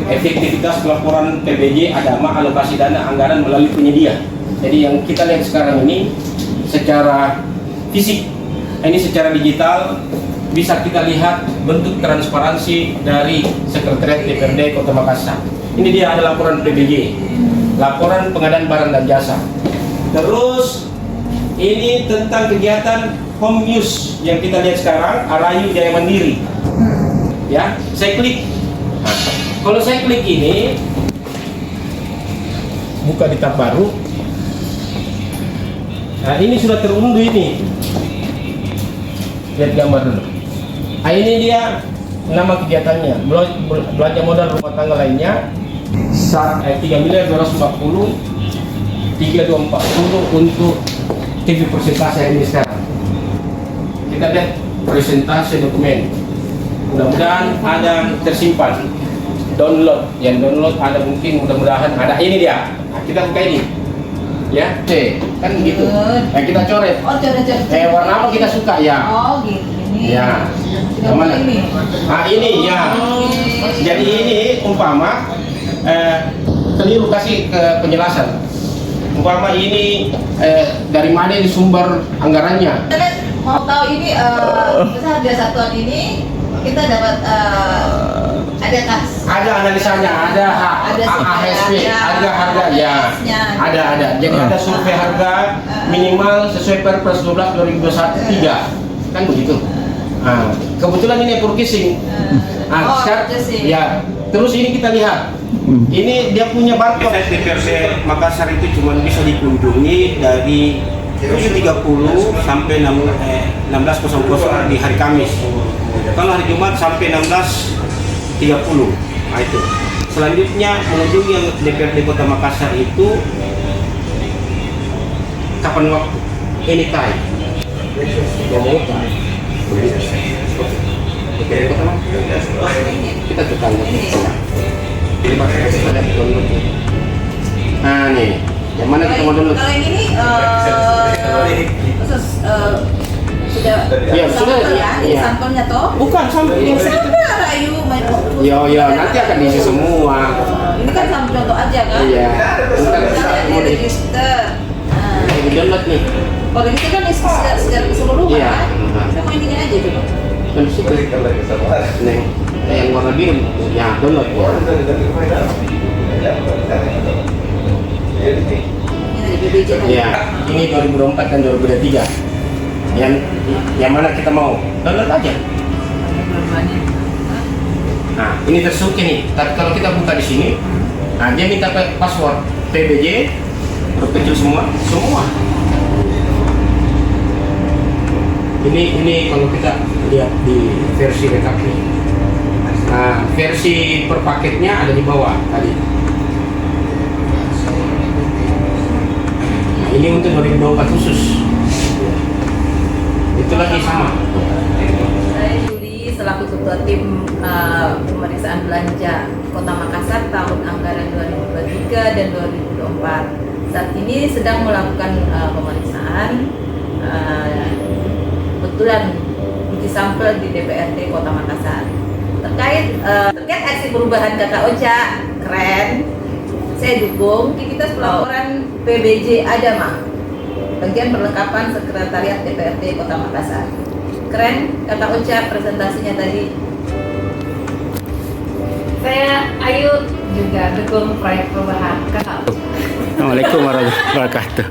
efektivitas pelaporan PBJ Adama alokasi dana anggaran melalui penyedia. Jadi yang kita lihat sekarang ini secara fisik, ini secara digital bisa kita lihat bentuk transparansi dari Sekretariat DPRD Kota Makassar. Ini dia ada laporan PBJ, laporan pengadaan barang dan jasa. Terus ini tentang kegiatan home use yang kita lihat sekarang, Arayu Jaya Mandiri. Ya, saya klik. Nah, kalau saya klik ini, buka di tab baru. Nah, ini sudah terunduh ini. Lihat gambar dulu. Nah, ini dia nama kegiatannya. Belanja modal rumah tangga lainnya 3.240 3.240 untuk TV persentase ini sekarang. Kita lihat presentasi dokumen. Mudah-mudahan ada tersimpan. Download, yang download ada mungkin mudah-mudahan ada ini dia. Nah, kita buka ini. Ya, kan gitu. Nah, kita coret. Oh, coret. Warna apa kita suka ya? Oh, gitu. Ya. Yang mana? Nah, ini ya. Jadi ini umpama keliru kasih ke penjelasan. Umpama ini dari mana ini sumber anggarannya? Mau tahu ini besar harga satuan ini kita dapat ada kas. Ada analisanya, ada AHSP, harga ya. Ada. Jadi ada survei harga minimal sesuai Perpres 12 2021 3. Kan begitu. Nah, kebetulan ini purchasing. Ya. Terus ini kita lihat. Ini dia punya barcode. DPRD Makassar itu cuma bisa dikunjungi dari 7.30 sampai 16.00 di hari Kamis. Kalau hari Jumat sampai 16.30. Nah, itu. Selanjutnya mengunjungi yang DPRD Kota Makassar itu kapan waktu? Anytime. Kita tekan. Nah nih, yang mana kita mau download? Kalau yang ini khusus sudah ya. sampelnya toh? Bukan sampel yang sedikit. Rayu Ya, nanti akan diisi semua. Ini kan sampel contoh aja kan? Iya. Mau register. Ini download nih. Kalau ini kan secara keseluruhan Iya. kan? Cuma ininya aja coba. Dan situ. Nih, yang warna biru. Ya, download. Ya, ini 2024 dan 2023. Yang mana kita mau? Download aja. Nah, ini tersuki nih. Tapi kalau kita buka di sini, nah dia minta password PBJ, huruf kecil semua. Ini kalau kita lihat di versi rekap nih. Nah, versi per paketnya ada di bawah tadi. Nah, ini untuk 2024 khusus. Itu lagi sama. Saya Yuli selaku ketua tim pemeriksaan belanja Kota Makassar tahun anggaran 2023 dan 2024. Saat ini sedang melakukan pemeriksaan kebetulan uji sampel di DPRD Kota Makassar terkait aksi perubahan Kakak Ocha. Keren. Saya dukung aktivitas pelaporan PBJ Adama bagian perlengkapan Sekretariat DPRD Kota Makassar. Keren Kakak Ocha presentasinya tadi. Saya Ayu juga dukung proyek perubahan Kakak. Assalamualaikum warahmatullahi wabarakatuh.